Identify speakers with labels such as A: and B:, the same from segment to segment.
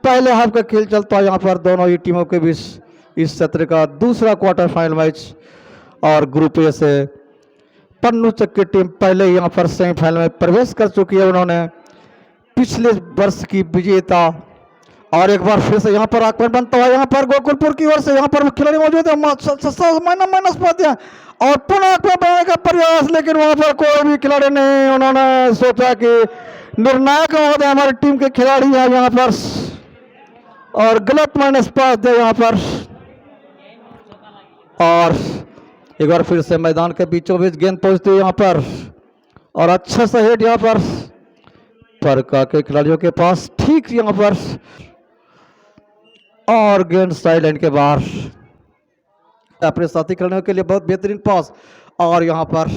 A: पहले हाफ का खेल चलता है यहाँ पर दोनों ही टीमों के बीच इस सत्र का दूसरा क्वार्टर फाइनल मैच। और ग्रुप ए से पन्नू चक की टीम पहले यहाँ पर सेमीफाइनल में प्रवेश कर चुकी है। उन्होंने पिछले वर्ष की विजेता और एक बार फिर से यहाँ पर आक्रमण बनता हुआ यहाँ पर गोकुलपुर की ओर से यहाँ पर खिलाड़ी मौजूद है। माइनस पाते हैं और पुनः आक्रमण बनाने का प्रयास, लेकिन वहां पर कोई भी खिलाड़ी नहीं। उन्होंने सोचा कि निर्णायक महोदय हमारी टीम के खिलाड़ी है यहाँ पर, और गलत माइनस पास दिया यहाँ पर। और एक बार फिर से मैदान के बीचों बीच गेंद पहुंचती है यहाँ पर, और अच्छा सा हेड यहाँ पर फरका के खिलाड़ियों के पास ठीक यहाँ पर, और गेंद साइड लाइन के बाहर अपने साथी खिलाड़ियों के लिए बहुत बेहतरीन पास। और यहाँ पर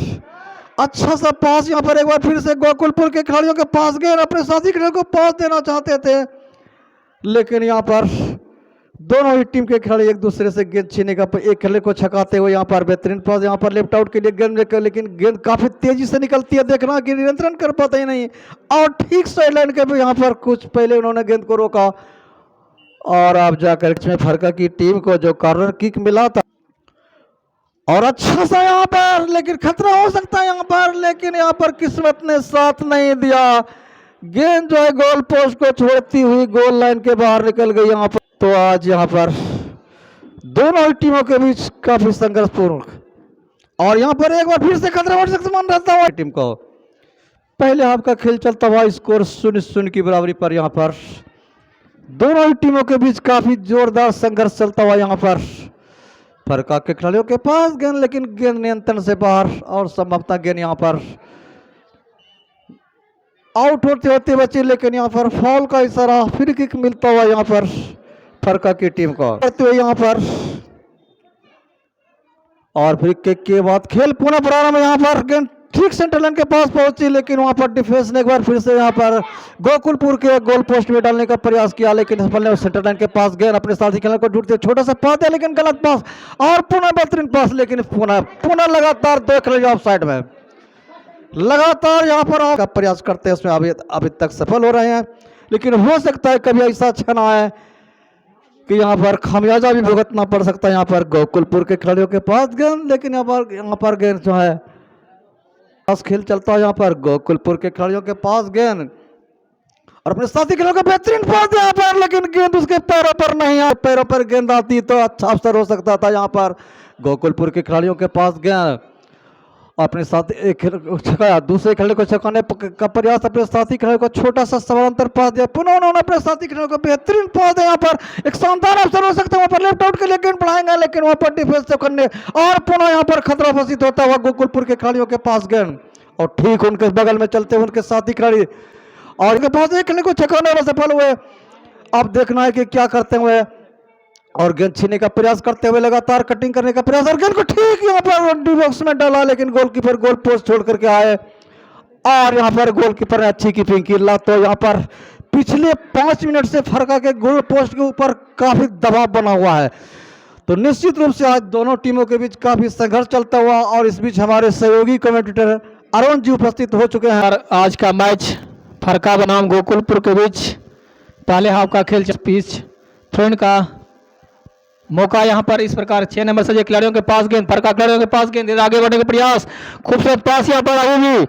A: अच्छा सा पास यहाँ पर एक बार फिर से गोकुलपुर के खिलाड़ियों के पास गेंद अपने साथी खिलाड़ियों को पास देना चाहते थे, लेकिन यहाँ पर दोनों ही टीम के खिलाड़ी एक दूसरे से गेंद छीने का एक खिलाड़ी को छकाते हुए यहाँ पर बेहतरीन पास यहाँ पर लेफ्ट आउट के लिए गेंद लेकर, लेकिन गेंद काफी तेजी से निकलती है, देखना कि नियंत्रण कर पाते ही नहीं। और ठीक साइड लाइन के भी यहाँ पर कुछ पहले उन्होंने गेंद को रोका, और अब जाकर इसमें फरका की टीम को जो कॉर्नर किक मिला था, और अच्छा सा यहाँ पर लेकिन खतरा हो सकता है यहाँ पर, लेकिन यहाँ पर किस्मत ने साथ नहीं दिया। गेंद जो है गोल पोस्ट को छोड़ती हुई गोल लाइन के बाहर निकल गई यहाँ पर। तो आज यहाँ पर दोनों ही टीमों के बीच काफी संघर्षपूर्ण, और यहाँ पर एक बार फिर से खतरा बढ़ सकता मान रहता हुआ टीम को। पहले हाफ का खेल चलता हुआ स्कोर 0-0 की बराबरी पर यहाँ पर दोनों ही टीमों के बीच काफी जोरदार संघर्ष चलता हुआ यहाँ पर फरका के खिलाड़ियों के पास गेंद, लेकिन गेंद नियंत्रण से बाहर, और संभवतः गेंद यहाँ पर आउट होते होते बचे, लेकिन यहाँ पर फॉल का इशारा फ्री किक मिलता हुआ यहाँ पर फरका की टीम को करते हुए यहाँ पर। और फ्री किक के बाद खेल पुनः प्रारंभ। यहाँ पर गेंद ठीक सेंटर लाइन के पास पहुंची, लेकिन वहां पर डिफेंस ने एक बार फिर से यहाँ पर गोकुलपुर के गोल पोस्ट में डालने का प्रयास किया, लेकिन सफल ने सेंटर लाइन के पास गेंद अपने साथी खिलाड़ी को ढूंढते छोटा सा पास है, लेकिन गलत पास, और पुनः बेहतरीन पास, लेकिन पुनः लगातार 2 खिलाड़ी ऑफ साइड में लगातार यहाँ पर का प्रयास करते हैं, उसमें अभी तक सफल हो रहे हैं, लेकिन हो सकता है कभी ऐसा क्षण आए कि यहाँ पर खामियाजा भी भुगतना पड़ सकता है। यहाँ पर गोकुलपुर के खिलाड़ियों के पास गेंद, लेकिन यहाँ पर गेंद जो है खेल चलता है यहाँ पर गोकुलपुर के खिलाड़ियों के पास गेंद, और अपने साथी खिलाड़ियों का बेहतरीन पास यहाँ पर, लेकिन गेंद उसके पैरों पर नहीं आ, पैरों पर गेंद आती तो अच्छा अवसर हो सकता था। यहाँ पर गोकुलपुर के खिलाड़ियों के पास गेंद, अपने साथ दूसरे खिलाड़ी को छकाने का प्रयास, अपने साथी खिलाड़ी को छोटा सा समानांतर पास दिया, पुनः उन्होंने अपने साथी खिलाड़ी को बेहतरीन पास दिया। यहाँ पर एक शानदार अवसर हो सकता है, वहां पर लेफ्ट आउट के लिए गेंद बढ़ाएंगे, लेकिन वहां पर डिफेंस से करने, और पुनः यहाँ पर खतरा घोषित होता हुआ गोकुलपुर के खिलाड़ियों के पास गेंद, और ठीक उनके बगल में चलते हुए उनके साथी खिलाड़ी और उनके पास एक खिलाड़ी को छकाने में सफल हुए। अब देखना है कि क्या करते हुए, और गेंद छीने का प्रयास करते हुए लगातार कटिंग करने का प्रयास, और गेंद को ठीक यहाँ पर डी बॉक्स में डाला, लेकिन गोलकीपर गोल पोस्ट छोड़ करके आए, और यहाँ पर गोलकीपर ने अच्छी कीपिंग की। तो यहाँ पर पिछले 5 मिनट से फरका के गोल पोस्ट के ऊपर काफी दबाव बना हुआ है, तो निश्चित रूप से आज दोनों टीमों के बीच काफी संघर्ष चलता हुआ, और इस बीच हमारे सहयोगी कमेंटेटर अरुण जी उपस्थित हो चुके हैं।
B: आज का मैच फरका बनाम गोकुलपुर के बीच पहले हाफ का खेल पिच फ्रेंड का मौका यहाँ पर इस प्रकार 6 नंबर से खिलाड़ियों के पास गेंद, फरका खिलाड़ियों के पास गेंद, आगे बढ़ने का प्रयास, खूबसूरत पास यहाँ पर अभी भी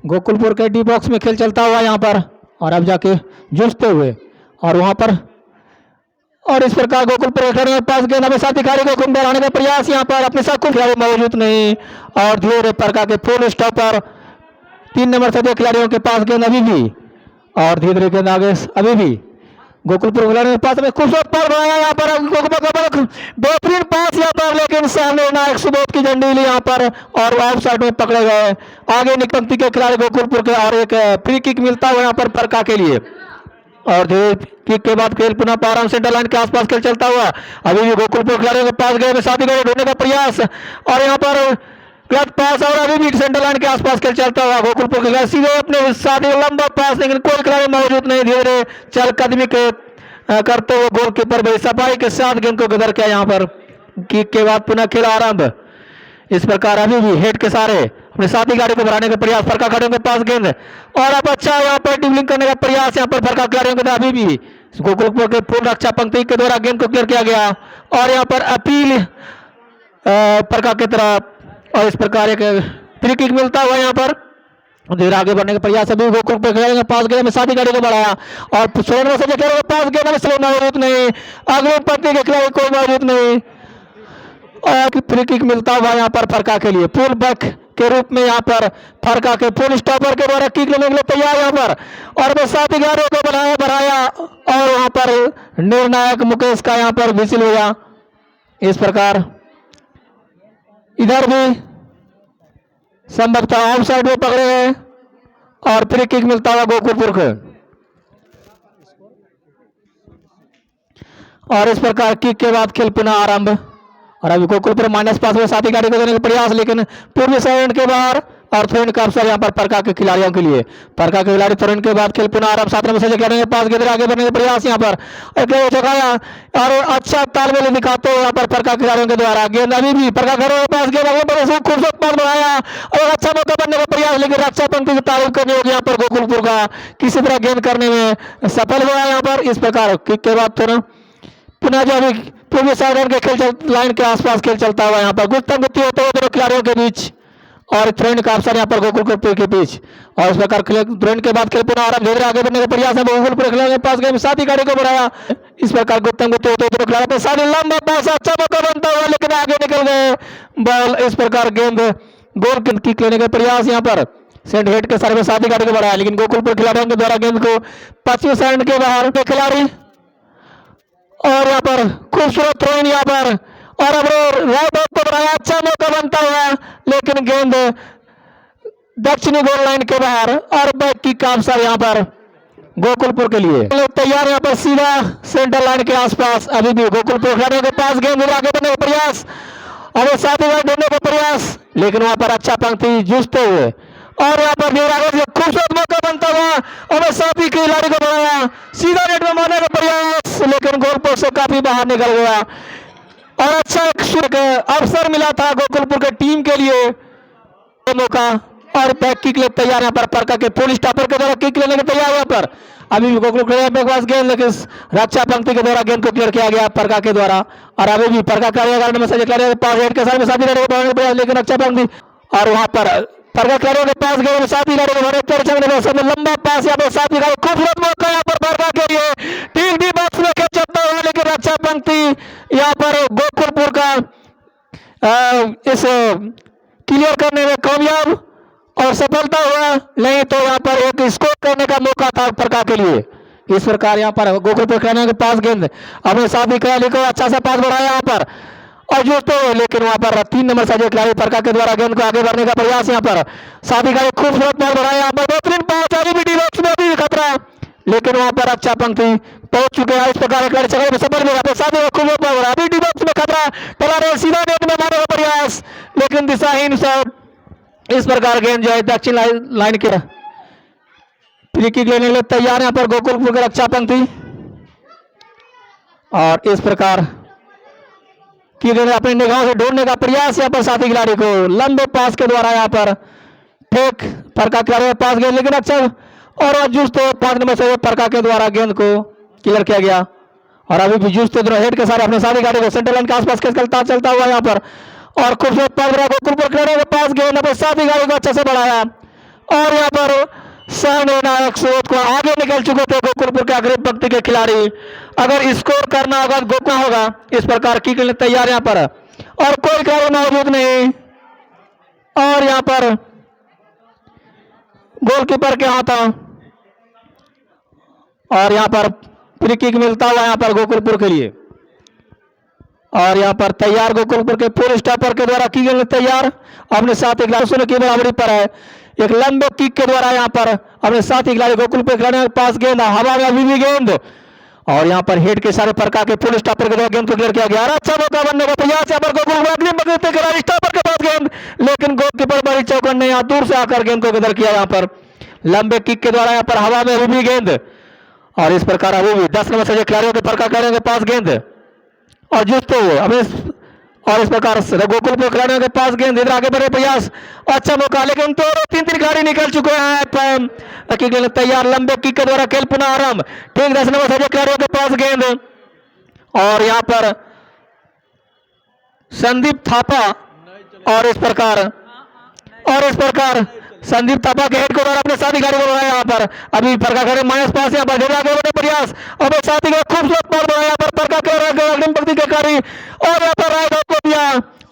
B: गोकुलपुर के डी बॉक्स में खेल चलता हुआ यहाँ पर, और अब जाके जूझते हुए, और वहां पर, और इस प्रकार गोकुलपुर के खिलाड़ियों के पास गेंद, अपने साथी खिलाड़ी को घूम बढ़ाने का प्रयास यहाँ पर, अपने साथ कोई खिलाड़ी मौजूद नहीं, और धीरे फरका के फुल स्टॉपर 3 नंबर से खिलाड़ियों के पास गेंद अभी भी, और धीरे धीरे गेंद आगे अभी भी गोकुलपुर खिलाड़ियों के पास में खूबसूरत पास बनाया यहाँ पर, बेहतरीन पास यहाँ पर, लेकिन सामने नायक सुबोध की झंडी ली यहाँ पर, और ऑफ साइड में पकड़े गए आगे निकलती के खिलाड़ी गोकुलपुर के, और एक फ्री किक मिलता हुआ यहाँ पर फरका के लिए, और धीरे किक के बाद खेल पुनः प्रारंभ, सेंटर लाइन के आसपास खेल चलता हुआ, अभी भी गोकुलपुर खिलाड़ियों के पास गए साथी को ढूंढने का प्रयास, और यहाँ पर गलत पास, और अभी भी सेंटर लाइन के आसपास खेल चलता हुआ गोकुलपुर के सीधे अपने साथ लंबा पास, लेकिन कोई खिलाड़ी मौजूद नहीं, धीरे चल कदमी के करते हुए गोलकीपर बड़ी सफाई के साथ गेंद को गदर किया यहाँ पर, किक के बाद पुनः खेल आरंभ। इस प्रकार अभी भी हेड के सारे अपने साथी गाड़ी को भराने का प्रयास, फरका खिलाड़ियों के पास गेंद, और अब अच्छा यहाँ पर ड्रिबलिंग करने का प्रयास यहाँ पर फरका खिलाड़ियों के, अभी भी गोकुलपुर के पूर्ण रक्षा पंक्ति के द्वारा गेंद को क्लियर किया गया और यहाँ पर अपील प्रका की तरफ और इस प्रकार एक फ्री किक मिलता हुआ यहाँ पर धीरे आगे बढ़ने का प्रयास अभी गोकुलपुर खिलाड़ी पास गेंद में साथी गाड़ी को बढ़ाया और स्वर्ण से पास गेंद में स्लो मौजूद नहीं, अगले पंक्ति के खिलाड़ी कोई मौजूद नहीं और फ्री किक मिलता हुआ यहाँ पर फरका के लिए पुल बैक के रूप में यहाँ पर फरका के फुल स्टॉपर के द्वारा किक लेने के लिए तैयार यहाँ पर और वो साथी गाड़ियों को बढ़ाया और वहां पर निर्णायक मुकेश का यहाँ पर विसिल हुआ। इस प्रकार इधर भी संभवतः ऑफ साइड में पकड़े गए और फ्री किक मिलता हुआ गोकुलपुर को और इस प्रकार किक के बाद खेल पुनः आरंभ और अभी गोकुलपुर -5 में साथी गाड़ी को देने का प्रयास लेकिन पूर्वी साइड के बाहर और थ्रोइन का अवसर यहाँ पर परका के खिलाड़ियों के लिए परका के खिलाड़ी थ्रोइन के बाद खेल पुनः आरंभ 7 नंबर से खिलाड़ी पास गेंद आगे बढ़ने का प्रयास यहाँ पर जगाया और अच्छा तालमेल दिखाते हुए यहाँ पर परका खिलाड़ियों के द्वारा गेंद अभी भी परका खिलाड़ियों के पास गेंद आगे बढ़े खूबसूरत पास बढ़ाया और अच्छा मौका बनने का प्रयास लेकिन रक्षा पंक्ति की तारीफ करनी होगी यहाँ पर गोकुलपुर का किसी तरह गेंद करने में सफल हुआ यहाँ पर। इस प्रकार किक के बाद पुनः जो अभी पूर्वी साइड के खेल लाइन के आसपास खेल चलता हुआ यहाँ पर गुत्ती होते हुए दोनों खिलाड़ियों के बीच और थ्रोइन का अवसर यहाँ पर गोकुलपुर के बीच और इस प्रकार थ्रोइन के बाद खेल पुनः आरंभ धीरे आगे बढ़ने का प्रयास है गोकुलपुर खिलाड़ी के पास गए साथी गाड़ी को बढ़ाया। इस प्रकार गुत्ती होते हुए दोनों खिलाड़ियों पर सारी लंबा पास अच्छा मौका बनता हुआ लेकिन आगे निकल गए बॉल। इस प्रकार गेंद गोल किक लेने का प्रयास यहाँ पर सेंट हेड के सर में साथी गाड़ी को बढ़ाया लेकिन गोकुलपुर खिलाड़ियों के द्वारा गेंद को पश्चिमी साइड के बाहर के खिलाड़ी और यहाँ पर खूबसूरत थ्रोइन यहाँ पर और अब राइट बैक को बढ़ाया अच्छा मौका बनता हुआ लेकिन गेंद दक्षिणी गोल लाइन के बाहर और बैक की का अवसर यहाँ पर गोकुलपुर के लिए तैयार यहाँ पर सीधा सेंटर लाइन के आसपास अभी भी गोकुलपुर खिलाड़ियों के पास गेंद आगे बढ़ने का प्रयास और साथ ही ढूंढने का प्रयास लेकिन वहां पर अच्छा पंक्ति जूझते हुए और यहाँ पर खूबसूरत मौका बनता हुआ और साथी खिलाड़ी को बढ़ाया सीधा नेट में मारने का प्रयास लेकिन गोल पोस्ट से काफी बाहर निकल गया और अच्छा एक अवसर मिला था गोकुलपुर के टीम के लिए मौका और बैक किक ले तैयार यहाँ पर परका के फुल स्टॉपर के द्वारा किक लेने के तैयार यहाँ पर अभी भी गोकुलपुर के पास गेंद लेकिन रक्षा पंक्ति के द्वारा गेंद को क्लियर किया गया परका के द्वारा और अभी भी परका के साथ लेकिन रक्षा पंक्ति और वहां पर परका खिलाड़ियों के पास गए साथी खिलाड़ी लंबा पास यहाँ पर साथी खिलाड़ी खूबसूरत मौका यहाँ पर परका के लिए टीम भी बॉक्स में खेल चलता हुआ लेकिन रक्षा पंक्ति यहाँ पर गोकुलपुर का इस क्लियर करने में कामयाब और सफलता हुआ नहीं तो यहाँ पर एक स्कोर करने का मौका था परका के लिए। इस प्रकार यहाँ पर गोकुलपुर खिलाड़ियों के पास गेंद अपने साथी खिलाड़ी को अच्छा सा पास बढ़ाया यहाँ पर और जूझते हुए लेकिन वहां पर 3 नंबर से खिलाड़ी परका के द्वारा गेंद को आगे बढ़ने का प्रयास यहाँ पर साथी खिलाड़ी खूबसूरत पास बढ़ाया यहाँ पर बेहतरीन पास में खतरा लेकिन वहां पर अच्छा पंक्ति पहुंच चुके हैं। इस प्रकार खिलाड़ी में सफल में साथी खूबसूरत पास बढ़ा डी बॉक्स में खतरा टला रहे सीधा नेट में मारने का प्रयास लेकिन दिशाहीन शॉट। इस प्रकार गेंद जो है दक्षिण लाइन के फ्री किक लेने के लिए तैयार यहाँ पर गोकुलपुर के रक्षा पंक्ति और इस प्रकार की गेंद अपने निगाहों से ढूंढने का प्रयास यहाँ पर साथी खिलाड़ी को लंबे पास के द्वारा यहाँ पर फेंक परका खिलाड़ी पास गेंद लेकिन अच्छा और जूझते 5 नंबर से परका के द्वारा गेंद को क्लियर किया गया और अभी भी जूझते दोनों हेड के साथ अपने साथी खिलाड़ी को सेंटर लाइन के आसपास चलता हुआ यहाँ पर और खूबसूरत पास गोकुलपुर खिलाड़ी के पास गेंद अपने साथी खिलाड़ी को अच्छे से बढ़ाया और यहाँ पर सहनिर्णायक स्रोत को आगे निकल चुके थे गोकुलपुर के अग्रिम पंक्ति के खिलाड़ी अगर स्कोर करना होगा गोपना होगा। इस प्रकार की के लिए तैयार यहाँ पर और कोई खिलाड़ी मौजूद नहीं और यहाँ पर गोलकीपर के हाथ और यहाँ पर फ्री किक मिलता हुआ यहाँ पर गोकुलपुर के लिए और यहाँ पर तैयार गोकुलपुर के फुल स्टॉपर के द्वारा की गई तैयार अपने साथ खिलाड़ी की बराबरी पर है एक लंबे किक के द्वारा यहाँ पर अपने साथी खिलाड़ी गोकुलपुर खिलाड़ी के पास गेंद हवा में अभी भी गेंद और यहाँ पर हेड के सारे परका के फुल स्टॉपर के द्वारा गेंद को क्लियर किया गया अच्छा मौका बनने का प्रयास यहाँ पर गोकुलपुर खिलाड़ी स्टॉपर के पास गेंद लेकिन गोलकीपर बड़ी चौकन ने यहाँ दूर से आकर गेंद को गदर किया यहाँ पर लंबे किक के द्वारा यहाँ पर हवा में अभी भी गेंद और इस प्रकार अभी भी 10 नंबर से खिलाड़ियों के परका खिलाड़ियों के पास गेंद और जूझते हुए अभी और इस प्रकार से गोकुलपुर खिलाड़ियों के पास गेंद, इधर आगे बढ़े प्रयास, अच्छा मौका, लेकिन तो तीन खिलाड़ी निकल चुके हैं। किक तैयार, लंबे किक के द्वारा खेल पुनः आरंभ। ठीक 10 नंबर से खिलाड़ियों के पास गेंद और यहाँ पर संदीप थापा और इस प्रकार संदीप थापा के हेड को द्वारा अपने साथी खिलाड़ी को बढ़ाया। यहाँ पर अभी परका खड़े माइनस पास, यहाँ पर आगे बढ़े प्रयास, अब एक साथी का खूबसूरत बॉल बढ़ाया। यहाँ पर परका के अग्रिम पंक्ति के खिलाड़ी और यहाँ पर राइट को दिया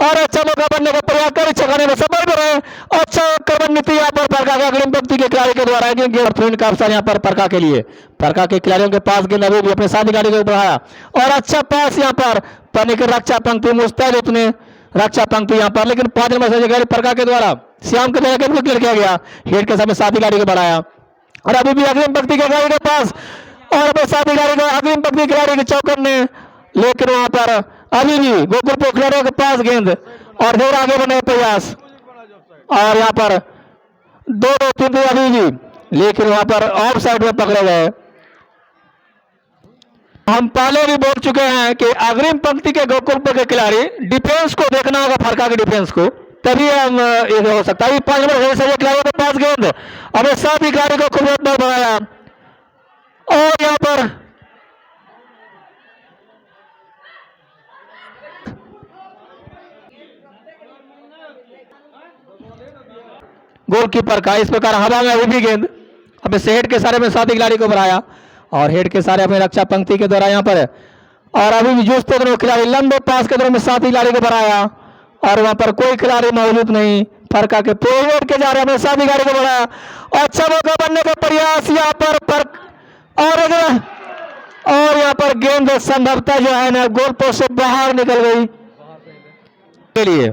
B: और अच्छा मौका बनने का प्रयास कर छकाने में सफल भी रहे। अच्छा क्रम नीति यहाँ पर परका के अग्रिम पंक्ति के खिलाड़ी के द्वारा गेंद का अवसर यहाँ पर परका के लिए, परका के खिलाड़ियों के पास गेंद अभी भी अपने साथी खिलाड़ी को बढ़ाया और अच्छा पास यहाँ पर पानी की रक्षा पंक्ति मुस्तैद उतने रक्षा पंक्ति यहाँ पर, लेकिन 5 नंबर से खिलाड़ी परका के द्वारा श्याम के द्वारा क्लियर किया गया। हेड के समय साथी खिलाड़ी को बढ़ाया और अभी भी अग्रिम पंक्ति के खिलाड़ी के पास और अपने साथी खिलाड़ी को अग्रिम पंक्ति खिलाड़ी के चौकट ने, लेकिन वहां पर अभी भी गोकुलपुर खिलाड़ियों के पास गेंद और देर आगे बढ़ने का प्रयास और यहाँ पर 2-3 अभी भी, लेकिन वहां पर ऑफ साइड में पकड़े गए। हम पहले भी बोल चुके हैं कि अग्रिम पंक्ति के गोकुलपुर के खिलाड़ी डिफेंस को देखना होगा, फरका के डिफेंस को, तभी हम ये हो सकता है। 5 नंबर से खिलाड़ियों के पास गेंद, अब साथ ही खिलाड़ी को खूबसूरत बॉल बढ़ाया और यहाँ पर गोलकीपर का इस प्रकार हवा में अभी भी गेंद, अब से हेड के सारे में साथी खिलाड़ी को बढ़ाया और हेड के सारे अपने रक्षा पंक्ति के द्वारा यहाँ पर और अभी भी जूझते दोनों खिलाड़ी लंबे पास के द्वारा में साथी खिलाड़ी को बढ़ाया और वहां पर कोई खिलाड़ी मौजूद नहीं, फरका के पूरे के जा रहे हैं, साथी खिलाड़ी को बढ़ाया। अच्छा मौका बनने का प्रयास यहाँ पर और यहाँ पर गेंद संभवतः जो है ना गोल पोस्ट से बाहर निकल गई के लिए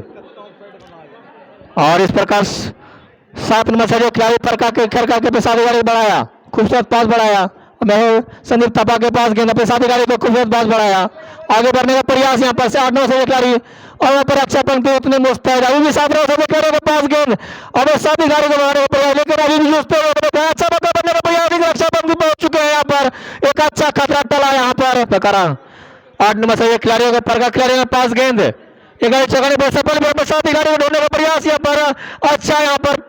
B: और इस प्रकार 7 नंबर से खिलाड़ी परका के साथी खिलाड़ी को बढ़ाया, खूबसूरत पास बढ़ाया। संदीप थापा के पास गेंद, अपने साथी खिलाड़ी को खूबसूरत पास बढ़ाया, आगे बढ़ने का प्रयास यहाँ पर से 8 नंबर से खिलाड़ी और यहाँ पर अच्छा पंक्ति उतने मुस्तैद, अभी भी 7 नंबर से खिलाड़ी के पास गेंद और साथी खिलाड़ी को बढ़ाने का प्रयास, लेकिन अभी भी अच्छा मौका बनने का प्रयास, रक्षा पंक्ति पहुंच चुके हैं। यहाँ पर एक अच्छा खतरा टला यहाँ पर 8 नंबर से खिलाड़ियों के परका खिलाड़ियों के पास गेंद, एक चौकाने पर सफल साथी खिलाड़ी को ढूंढने का प्रयास यहाँ पर अच्छा यहाँ पर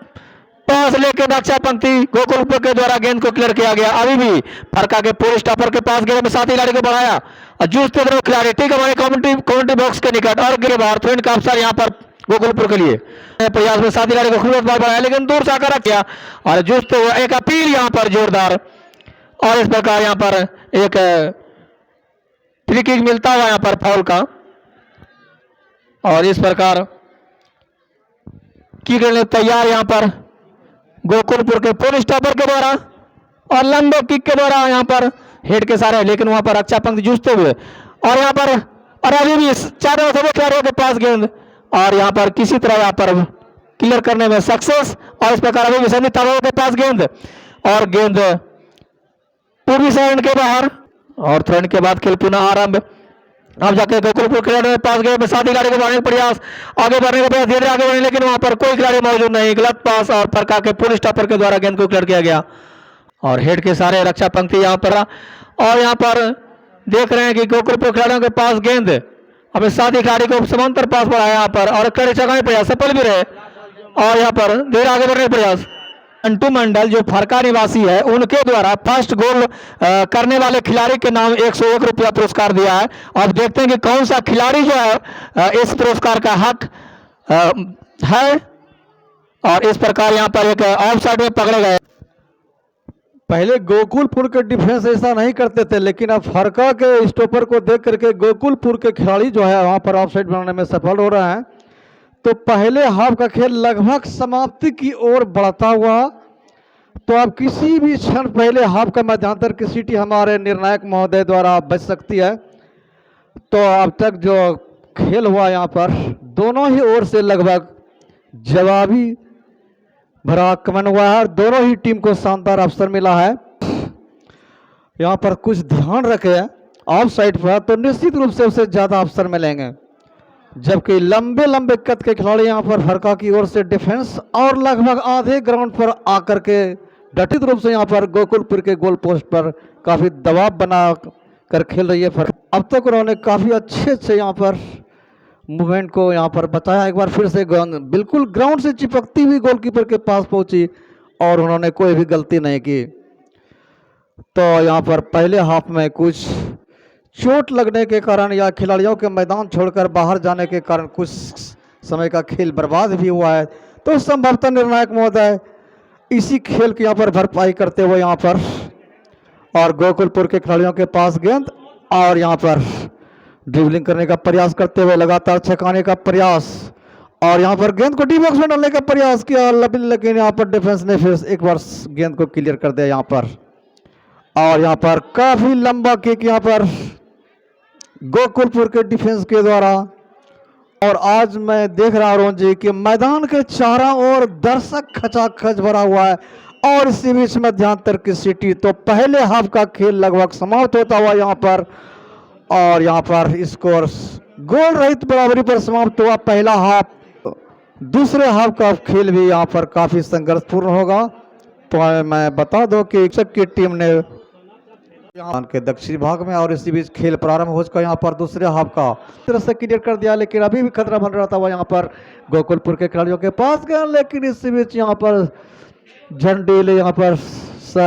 B: पास लेकर रक्षा पंक्ति गोकुलपुर के द्वारा गेंद को क्लियर किया गया। अभी भी फरका के पूरे स्टॉपर के पास गेंद में साथी खिलाड़ी को बढ़ाया और जूझते दोनों खिलाड़ी ठीक हमारे कम्युनिटी बॉक्स के निकट और गिरे बाहर थ्रोइंग का अवसर यहाँ पर गोकुलपुर के लिए। प्रयास में साथी खिलाड़ी को खूबसूरत बॉल बढ़ाया, लेकिन दूर से आकर रख और जूझते हुए एक अपील यहाँ पर जोरदार और इस प्रकार यहाँ पर एक फ्री किक मिलता हुआ यहाँ पर फाउल का और इस प्रकार की करने तैयार यहाँ पर गोकुलपुर के पूर्ण स्टॉपर के द्वारा और लंबे किक के द्वारा यहाँ पर हेड के सारे, लेकिन वहां पर रक्षा पंक्ति जूझते हुए और यहाँ पर और अभी भी 4 खिलाड़ियों के पास गेंद और यहाँ पर किसी तरह यहाँ पर क्लियर करने में सक्सेस और इस प्रकार अभी भी संदीप थापा के पास गेंद और गेंद पूर्वी साइड के बाहर और थ्रोइंग के बाद खेल पुनः आरंभ। अब जाके गोकुलपुर खिलाड़ियों के पास गए, साथी खिलाड़ी को बढ़ाने का प्रयास, आगे बढ़ने का प्रयास, धीरे आगे बढ़ने, लेकिन वहां पर कोई खिलाड़ी मौजूद नहीं, गलत पास और फरका के पूर्ण स्टॉपर के द्वारा गेंद को क्लियर किया गया और हेड के सारे रक्षा पंक्ति यहाँ पर और यहाँ पर देख रहे हैं कि गोकुलपुर खिलाड़ियों के पास गेंद, अपने साथी खिलाड़ी को समांतर पास बढ़ाया यहाँ पर और कड़े चौकाने प्रयास सफल भी रहे और यहाँ पर धीरे आगे बढ़ने का प्रयास। अंटू मंडल जो फरका निवासी है उनके द्वारा फर्स्ट गोल करने वाले खिलाड़ी के नाम 101 रुपया पुरस्कार दिया है। अब देखते हैं कि कौन सा खिलाड़ी जो है इस पुरस्कार का हक है और इस प्रकार यहाँ पर एक ऑफ साइड में पकड़े गए।
A: पहले गोकुलपुर के डिफेंस ऐसा नहीं करते थे, लेकिन अब फरका के स्टॉपर को देख करके गोकुलपुर के खिलाड़ी जो है वहां पर ऑफ साइड बनाने में सफल हो रहे हैं। तो पहले हाफ का खेल लगभग समाप्ति की ओर बढ़ता हुआ, तो अब किसी भी क्षण पहले हाफ का मध्यांतर की सीटी हमारे निर्णायक महोदय द्वारा बच सकती है। तो अब तक जो खेल हुआ यहाँ पर दोनों ही ओर से लगभग जवाबी भरा आक्रमण हुआ है और दोनों ही टीम को शानदार अवसर मिला है। यहाँ पर कुछ ध्यान रखें, ऑफ साइड पर तो निश्चित रूप से उससे ज़्यादा अवसर मिलेंगे, जबकि लंबे लंबे कद के खिलाड़ी यहाँ पर फरका की ओर से डिफेंस और लगभग आधे ग्राउंड पर आकर के डटित रूप से यहाँ पर गोकुलपुर के गोल पोस्ट पर काफ़ी दबाव बना कर खेल रही है। अब तक उन्होंने काफ़ी अच्छे से यहाँ पर मूवमेंट को यहाँ पर बताया। एक बार फिर से गेंद बिल्कुल ग्राउंड से चिपकती हुई गोलकीपर के पास पहुंची और उन्होंने कोई भी गलती नहीं की। तो यहाँ पर पहले हाफ में कुछ चोट लगने के कारण या खिलाड़ियों के मैदान छोड़कर बाहर जाने के कारण कुछ समय का खेल बर्बाद भी हुआ है। तो संभवतः निर्णायक महोदय इसी खेल की यहाँ पर भरपाई करते हुए यहाँ पर और गोकुलपुर के खिलाड़ियों के पास गेंद और यहाँ पर ड्रिबलिंग करने का प्रयास करते हुए लगातार छकाने का प्रयास और यहाँ पर गेंद को डी बॉक्स में डालने का प्रयास किया, लेकिन यहाँ पर डिफेंस ने फिर एक बार गेंद को क्लियर कर दिया यहाँ पर। और यहाँ पर काफी लंबा किक यहाँ पर गोकुलपुर के डिफेंस के द्वारा। और आज मैं देख रहा हूँ जी कि मैदान के चारों ओर दर्शक खचाखच भरा हुआ है और इसी बीच मध्यांतर की सिटी। तो पहले हाफ का खेल लगभग समाप्त होता हुआ यहाँ पर और यहाँ पर स्कोर गोल रहित बराबरी पर समाप्त हुआ पहला हाफ। दूसरे हाफ का खेल भी यहाँ पर काफी संघर्षपूर्ण होगा। तो मैं बता दूं कि शिक्षक की टीम ने यहाँ के दक्षिणी भाग में और इसी बीच खेल प्रारंभ हो चुका यहाँ पर दूसरे हाफ का तरह से क्लियर कर दिया, लेकिन अभी भी खतरा बन रहा था वह यहाँ पर गोकुलपुर के खिलाड़ियों के पास गया। लेकिन इसी बीच यहाँ पर झंडेले यहाँ पर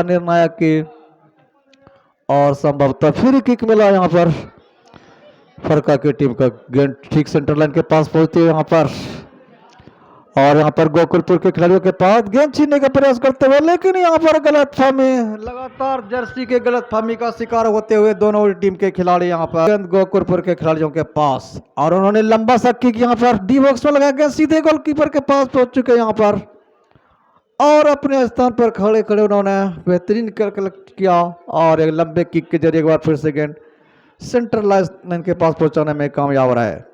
A: निर्णायक की और संभवतः फिर किक मिला यहाँ पर फरका की टीम का। गेंद ठीक सेंटर लाइन के पास पहुंचती है यहाँ पर और यहाँ पर गोकुलपुर के खिलाड़ियों के पास गेंद छीनने का प्रयास करते हुए, लेकिन यहाँ पर गलतफहमी, लगातार जर्सी के गलतफहमी का शिकार होते हुए दोनों टीम के खिलाड़ी यहाँ पर गेंद गोकुलपुर के खिलाड़ियों के पास और उन्होंने लंबा सा किक यहाँ पर डी बॉक्स में लगा गेंद सीधे गोलकीपर के पास पहुंच चुके यहाँ पर और अपने स्थान पर खड़े खड़े उन्होंने बेहतरीन कलेक्ट किया और एक लंबे किक के जरिए एक बार फिर से गेंद सेंटर लाइन के पास पहुंचाने में कामयाब रहा है।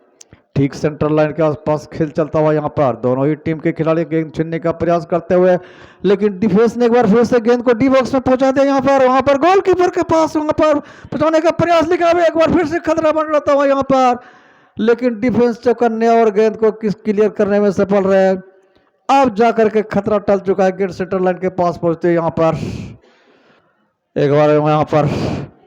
A: ठीक सेंटर लाइन के आसपास खेल चलता हुआ यहाँ पर दोनों ही टीम के खिलाड़ी गेंद छीनने का प्रयास करते हुए, लेकिन डिफेंस ने एक बार फिर से गेंद को डी बॉक्स में पहुंचा दिया यहाँ पर। वहां पर गोलकीपर के पास वहां पर पहुंचाने का प्रयास, लेकिन एक बार फिर से खतरा बन रहा था यहाँ पर, लेकिन डिफेंस चौकन्ने और गेंद को क्लियर करने में सफल रहे। अब जाकर के खतरा टल चुका है। गेंद सेंटर लाइन के पास पहुंचते यहाँ पर एक बार यहाँ पर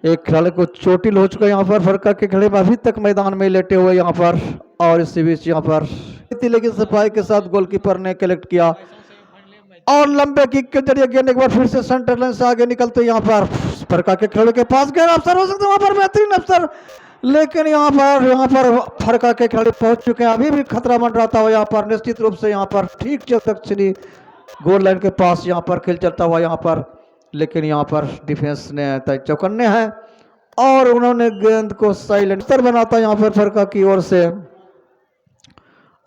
A: एक खिलाड़ी को चोटिल हो चुका है यहाँ पर फरका के खिलाड़ी अभी तक मैदान में लेटे हुए यहाँ पर और इसी बीच यहाँ पर लेकिन सफाई के साथ गोलकीपर ने कलेक्ट किया और लंबे किक के जरिए गेंद एक बार फिर से सेंटर लाइन से आगे निकलते यहाँ पर फरका के खिलाड़ी के पास गेंद अवसर हो सकता है वहां पर बेहतरीन अवसर, लेकिन यहाँ पर फरका के खिलाड़ी पहुंच चुके हैं। अभी भी खतरा बन रहा था यहाँ पर निश्चित रूप से यहाँ पर ठीक दक्षिणी गोल लाइन के पास यहाँ पर खेल चलता हुआ यहाँ पर, लेकिन यहाँ पर डिफेंस ने चौकन्ने हैं और उन्होंने गेंद को साइलेंसर बनाता यहाँ पर फरका की ओर से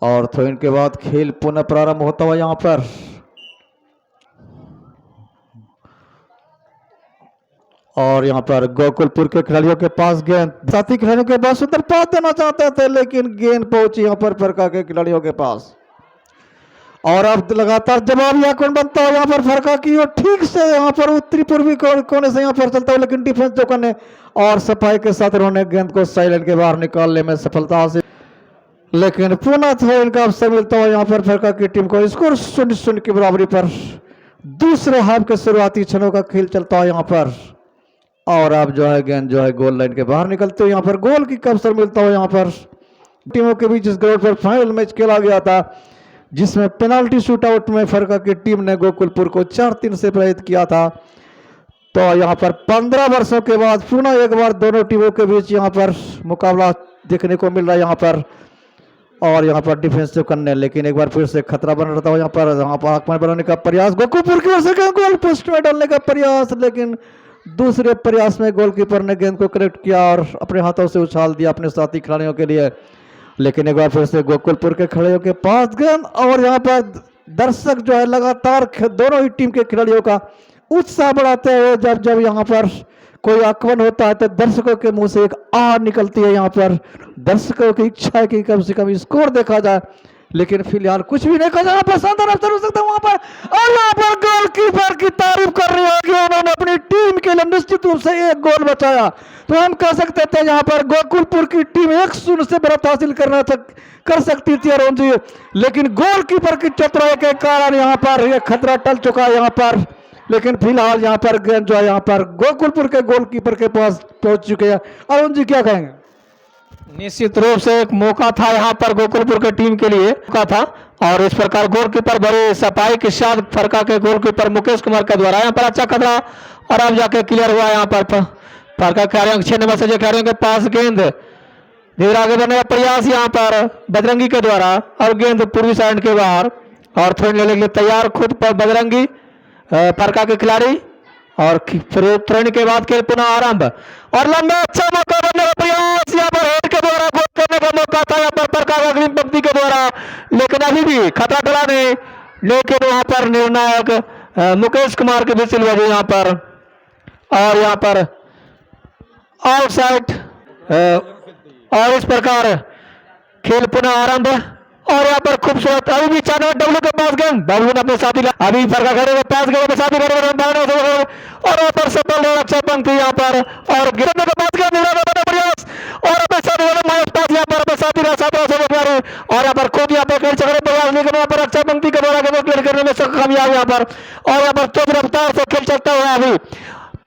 A: और थ्रो इन के बाद खेल पुनः प्रारंभ होता हुआ यहाँ पर और यहाँ पर गोकुलपुर के खिलाड़ियों के पास गेंद साथी खिलाड़ियों के पास सुंदर पास देना चाहते थे, लेकिन गेंद पहुंची यहाँ पर फरका के खिलाड़ियों के पास और अब लगातार जवाबी आक्रमण बनता है यहाँ पर फरका की और ठीक से यहाँ पर उत्तरी पूर्वी कोने से यहाँ पर चलता है, लेकिन डिफेंस चौकन्ने और सफाई के साथ उन्होंने गेंद को साइलेंट के बाहर निकालने में सफलता हासिल, लेकिन पुनः थ्रो इन का अवसर मिलता है यहाँ पर फरका की टीम को। स्कोर 0-0 की बराबरी पर दूसरे हाफ के शुरुआती क्षणों का खेल चलता है यहाँ पर और अब जो है गेंद जो है गोल लाइन के बाहर निकलते हुए यहाँ पर गोल की अवसर मिलता है यहाँ पर टीमों के बीच इस ग्राउंड पर फाइनल मैच खेला गया था, जिसमें पेनाल्टी शूटआउट में फरका की टीम ने गोकुलपुर को 4-3 से पराजित किया था। तो यहाँ पर 15 वर्षों के बाद पुनः एक बार दोनों टीमों के बीच यहाँ पर मुकाबला देखने को मिल रहा है यहाँ पर और यहाँ पर डिफेंस चौकन्ने, लेकिन एक बार फिर से खतरा बन रहा था यहाँ पर आक्रमण बनाने का प्रयास गोकुलपुर की ओर से गोल पोस्ट में डालने का प्रयास, लेकिन दूसरे प्रयास में गोलकीपर ने गेंद को कलेक्ट किया और अपने हाथों से उछाल दिया अपने साथी खिलाड़ियों के लिए, लेकिन एक बार फिर से गोकुलपुर के खिलाड़ियों के पास गेंद और यहाँ पर दर्शक जो है लगातार दोनों ही टीम के खिलाड़ियों का उत्साह बढ़ाते हुए जब यहाँ पर कोई आक्रमण होता है तो दर्शकों के मुंह से एक आह निकलती है। यहाँ पर दर्शकों की इच्छा है कि कम से कम स्कोर देखा जाए, लेकिन फिलहाल कुछ भी नहीं कहा जाए। पर शानदार अवसर हो सकता है वहां पर और यहाँ पर गोलकीपर की तारीफ कर रही है कि उन्होंने अपनी टीम के लिए निश्चित रूप से एक गोल बचाया। तो हम कह सकते थे यहाँ पर गोकुलपुर की टीम 1-0 से बढ़त हासिल कर सकती थी अरुण जी, लेकिन गोलकीपर की चतुराई के कारण यहाँ पर यह खतरा टल चुका है यहाँ पर, लेकिन फिलहाल यहाँ पर गेंद जो है यहाँ पर गोकुलपुर के गोलकीपर के पास पहुंच चुके हैं। अरुण जी क्या कहेंगे?
B: निश्चित रूप से एक मौका था यहाँ पर गोकुलपुर की टीम के लिए मौका था, और इस प्रकार गोलकीपर बड़े सफाई के साथ फरका के गोलकीपर मुकेश कुमार के द्वारा यहाँ पर अच्छा खतरा, और अब जाके क्लियर हुआ यहाँ पर फरका खिलाड़ियों 6 नंबर से खिलाड़ियों के पास गेंद धीरे आगे बढ़ने का प्रयास यहाँ पर बजरंगी के द्वारा, और गेंद पूर्वी साइड के बाहर, और थ्रो लेने के लिए तैयार खुद पर बजरंगी फरका के खिलाड़ी, और फिर थ्रो के बाद खेल पुनः आरंभ, और लंबा अच्छा मौका बनने का प्रयास यहाँ पर हेड के द्वारा गोल करने का मौका था यहाँ पर फरका अग्रिम पंक्ति के द्वारा, लेकिन अभी भी खतरा टला नहीं, लेकिन वहां पर निर्णायक मुकेश कुमार की विसिल बजी यहाँ पर, और यहाँ पर आउटसाइड, और इस प्रकार खेल पुनः आरंभ, और यहाँ पर खूबसूरत अभी भी 4 नंबर डब्ल्यू के पास गेंद, डब्ल्यू ने अपने साथी अभी फरका खड़े के पास गए अपने साथी खड़े और यहाँ पर सफल रक्षा पंक्ति यहाँ पर, और गिरने के पास गेंद प्रयास, और अपने साथी पास यहाँ पर अपने साथी और यहाँ पर खुद यहाँ पर खेल चक्र प्रयास, लेकिन यहाँ पर रक्षा पंक्ति के द्वारा गेंद क्लियर करने में कामयाब यहाँ पर, और यहाँ पर तेज रफ्तार से खेल चलता हुआ अभी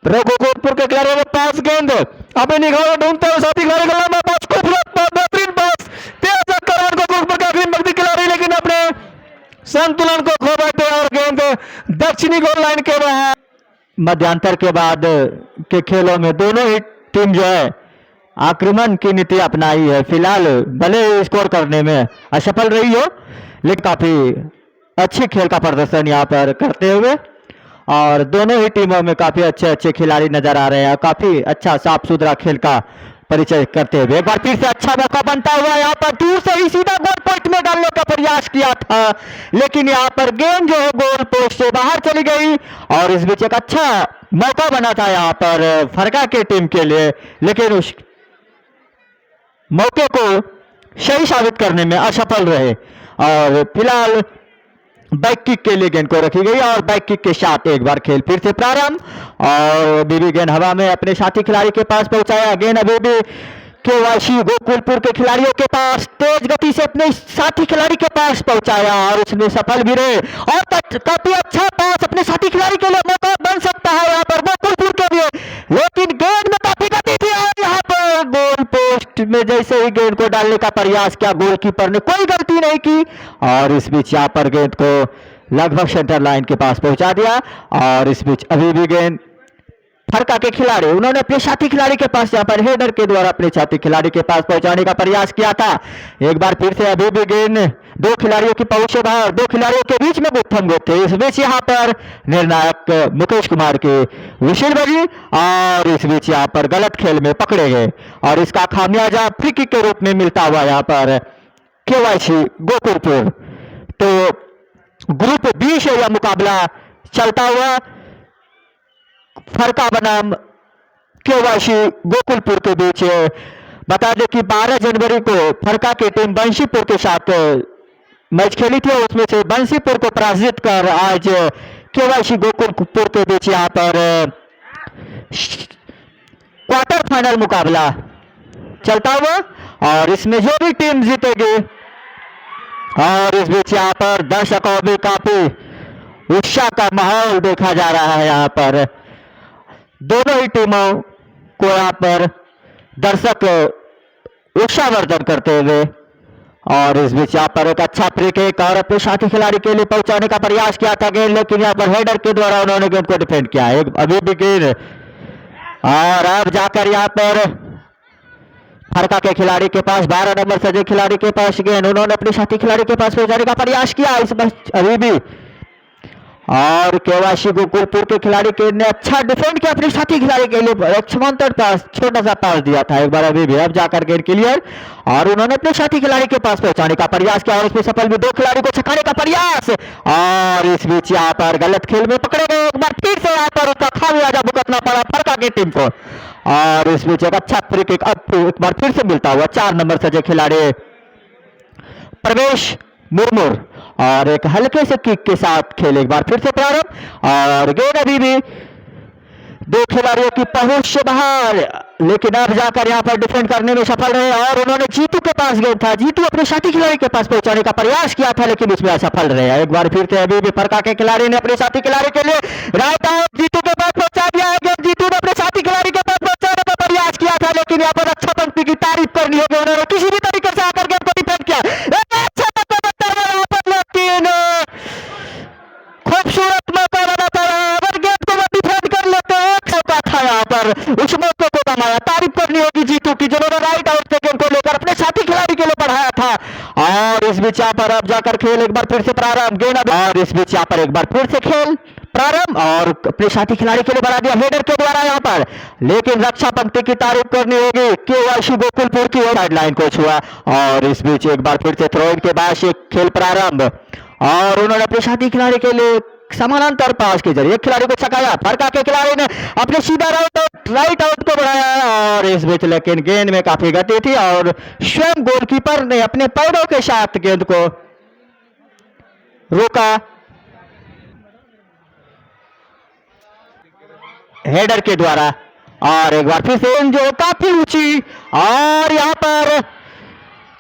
B: गोकुलपुर के खिलाड़ियों के पास गेंद अपने निगाहों ढूंढते हुए साथी खिलाड़ी का लंबा पास, खूबसूरत बेहतरीन पास, तेज चक्कर गोकुलपुर का अग्रिम पंक्ति खिलाड़ी, लेकिन अपने संतुलन को खो बैठे, और गेंद दक्षिणी गोल लाइन के बाहर।
C: मध्यांतर के बाद के खेलों में दोनों ही टीम जो है आक्रमण की नीति अपनाई है। फिलहाल भले स्कोर करने में असफल रही हो, लेकिन काफी अच्छी खेल का प्रदर्शन यहाँ पर करते हुए, और दोनों ही टीमों में काफी अच्छे अच्छे खिलाड़ी नजर आ रहे हैं, काफी अच्छा साफ सुथरा खेल का परिचय करते हुए। एक बार फिर से अच्छा मौका बनता हुआ यहाँ पर दूर से ही सीधा गोल पोस्ट में डालने का प्रयास किया था, लेकिन यहाँ पर गेंद जो है गोल पोस्ट से बाहर चली गई, और इस बीच एक अच्छा मौका बना था यहाँ पर फरका के टीम के लिए, लेकिन उस मौके को सही साबित करने में असफल रहे, और फिलहाल बैक किक के लिए गेंद को रखी गई, और बैक किक के साथ एक बार खेल फिर से प्रारंभ, और बीबी गेंद हवा में अपने साथी खिलाड़ी के पास पहुंचाया। गेंद अभी भी केवाईसी गोकुलपुर के खिलाड़ियों के पास तेज गति से अपने साथी खिलाड़ी के पास पहुंचाया, और उसमें सफल भी रहे, और काफी अच्छा पास अपने साथी खिलाड़ी के लिए मौका बन सकता है यहाँ पर गोकुलपुर के लिए, लेकिन गेंद में काफी गति थी, और यहाँ पर गोल पोस्ट में जैसे ही गेंद को डालने का प्रयास किया, गोलकीपर ने कोई गलती नहीं की, और इस बीच यहाँ पर गेंद को लगभग सेंटर लाइन के पास पहुंचा दिया, और इस बीच अभी भी गेंद फरका के खिलाड़ी उन्होंने अपने साथी खिलाड़ी के पास यहाँ पर हेडर के द्वारा अपने साथी खिलाड़ी के पास पहुंचाने का प्रयास किया था। एक बार फिर से अभी भी गेंद दो खिलाड़ियों की पहुंच से बाहर, दो खिलाड़ियों के बीच में गुत्थम गुत्थ थे। इस बीच यहाँ पर निर्णायक मुकेश कुमार की विशिल बजी, और इस बीच यहाँ पर गलत खेल में पकड़े गए, और इसका खामियाजा फ्री किक के रूप में मिलता हुआ यहाँ पर केवाईसी गोकुलपुर। तो ग्रुप बी से यह मुकाबला चलता हुआ फरका बनाम केवाईसी गोकुलपुर के बीच। बता दें कि 12 जनवरी को फरका की टीम बंशीपुर के साथ मैच खेली थी, उसमें से बंशीपुर को पराजित कर आज केवाईसी गोकुलपुर के बीच यहाँ पर क्वार्टर फाइनल मुकाबला चलता हुआ, और इसमें जो भी टीम जीतेगी, और इस बीच यहाँ पर दर्शकों में काफी उत्साह का माहौल देखा जा रहा है। यहाँ पर दोनों ही टीमों को यहाँ पर दर्शक उत्साहवर्धन करते हुए, और इस बीच यहाँ पर एक अच्छा फ्री किक और अपने साथी खिलाड़ी के लिए पहुंचाने का प्रयास किया था गेंद, लेकिन यहाँ पर हेडर के द्वारा उन्होंने गेंद को डिफेंड किया। एक अभी भी गेंद, और अब जाकर यहाँ पर फरका के खिलाड़ी के पास 12 नंबर सजे खिलाड़ी के पास गेंद उन्होंने अपने साथी खिलाड़ी के पास पहुंचाने का प्रयास किया इस अभी भी, और केवाईसी गोकुलपुर के खिलाड़ी के ने अच्छा डिफेंड किया अपने साथी खिलाड़ी के लिए, एक समांतर पास छोटा सा पास दिया था एक बार अभी भी। अब जाकर गेंद क्लियर, और उन्होंने अपने साथी खिलाड़ी के पास पहुंचाने का प्रयास किया, और उसमें सफल भी, दो खिलाड़ी को छकाने का प्रयास, और इस बीच यहाँ पर गलत खेल में पकड़े गए। एक बार फिर से यहाँ पर उसका खामियाजा भुगतना पड़ा फरका की टीम को, और इस बीच एक अच्छा फ्री किक अब एक बार फिर से मिलता हुआ 4 नंबर सजे खिलाड़ी प्रवेश मुर्मू, और एक हल्के से किक के साथ खेल एक बार फिर से प्रारंभ, और गेंद अभी भी दो खिलाड़ियों की पहुंच से बाहर, लेकिन अब जाकर यहां पर डिफेंड करने में सफल रहे, और उन्होंने जीतू के पास गेंद था, जीतू अपने साथी खिलाड़ी के पास पहुंचाने का प्रयास किया था, लेकिन उसमें असफल रहे। एक बार फिर से अभी भी फरका के खिलाड़ी ने अपने साथी खिलाड़ी के लिए राइट आउट जीतू के पास पहुंचा दिया है। जीतू ने अपने साथी खिलाड़ी के पास पहुंचाने का प्रयास किया था, लेकिन यहाँ पर अच्छा पंक्ति की तारीफ करनी होगी बीच यहाँ पर अब जाकर खेल एक बार फिर से प्रारंभ, गेंद अब और इस बीच यहाँ पर एक बार फिर से खेल प्रारंभ और अपने साथी खिलाड़ी के लिए बढ़ा दिया हेडर के द्वारा यहाँ पर, लेकिन रक्षा पंक्ति की तारीफ करनी होगी केवाईसी गोकुलपुर की साइड लाइन को छुआ और इस बीच एक बार फिर से थ्रो इन के बाद से खेल प्रारंभ और उन्होंने अपने साथी खिलाड़ी के लिए समानांतर पास के जरिए खिलाड़ी को छकाया, फरका के खिलाड़ी ने अपने सीधा राइट आउट को बढ़ाया और इस बीच लेकिन गेंद में काफी गति थी और स्वयं गोलकीपर ने अपने पैरों के साथ गेंद को रोका हेडर के द्वारा और एक बार फिर से जो काफी ऊंची और यहां पर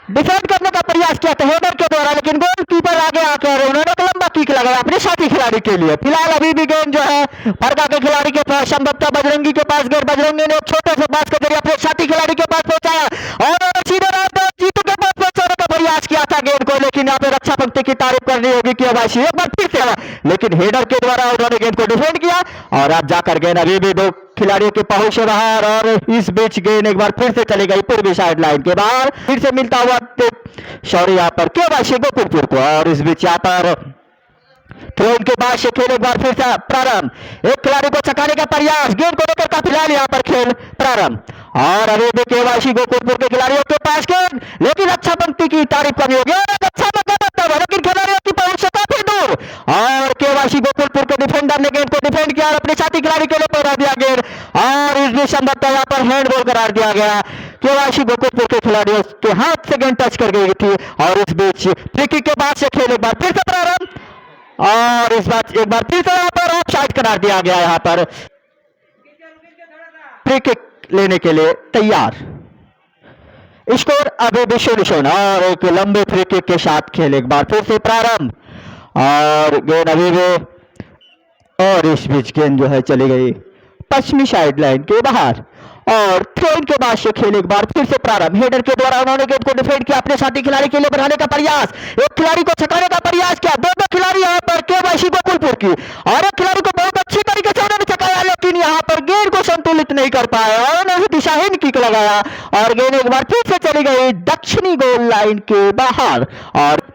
C: डिफेंड करने का प्रयास किया था हेडर के द्वारा, लेकिन गोलकीपर आगे आकर उन्होंने एक लंबा किक लगाया अपने साथी खिलाड़ी के लिए। फिलहाल अभी भी गेंद जो है फरका के खिलाड़ी के पास, संभवतः बजरंगी के पास गेंद, बजरंगी ने एक छोटे से पास के जरिए अपने साथी खिलाड़ी के पास पहुंचाया और सीधे जीतू के पास पहुंचाने का प्रयास किया था गेंद को, लेकिन यहाँ पे रक्षा पंक्ति की तारीफ करनी होगी कि अवाशी एक बार फिर से, लेकिन हेडर के द्वारा उन्होंने गेंद को डिफेंड किया और अब जाकर गेंद अभी भी दो खिलाड़ियों के पहुंच से बाहर और इस बीच गेंद एक बार फिर से चली गई पूर्वी साइड लाइन के बाहर, फिर से मिलता हुआ सॉरी यहाँ पर केवाईसी गोकुलपुर को और इस बीच यहाँ पर थ्रो के बाद से खेल एक बार फिर से प्रारंभ, एक खिलाड़ी को छकाने का प्रयास, गेंद को लेकर का फिलहाल यहाँ पर खेल प्रारंभ और अभी भी केवाईसी गोकुलपुर के खिलाड़ियों के पास गेंद, लेकिन रक्षा पंक्ति की तारीफ करनी होगी, अच्छा मौका बनता है लेकिन खिलाड़ियों की पहुंच से काफी दूर और केवाईसी गोकुलपुर के डिफेंडर ने गेंद को डिफेंड किया और अपने साथी खिलाड़ी के लिए पहुंचा दिया गेंद और इस बीच संभवतः यहाँ पर हैंडबॉल करार दिया गया, केवाईसी गोकुलपुर के खिलाड़ियों के हाथ से गेंद टच कर गई थी और इस बीच फ्री किक के बाद से खेल एक बार फिर से प्रारंभ और इस बार एक बार फिर से यहाँ पर ऑफसाइड करार दिया गया, यहाँ पर फ्री किक लेने के लिए तैयार, स्कोर अभी भी 0-0 और एक लंबे फ्री किक के साथ खेल एक बार फिर से प्रारंभ और गेंद अभी भी और इस बीच गेंद जो है चली गई पश्चिमी साइड लाइन के बाहर और थ्रो इन के बाद से खेल एक बार फिर से प्रारंभ, हेडर के द्वारा उन्होंने गेंद को डिफेंड किया, अपने साथी खिलाड़ी के लिए बढ़ाने का प्रयास, एक खिलाड़ी को छकाने का प्रयास किया, दो खिलाड़ी यहाँ पर केवाईसी गोकुलपुर की और एक खिलाड़ी को बहुत अच्छी तरीके से उन्होंने छकाया, लेकिन यहाँ पर गेंद को संतुलित नहीं कर पाए और उन्होंने दिशाहीन किक लगाया और गेंद एक बार फिर से चली गई दक्षिणी गोल लाइन के बाहर और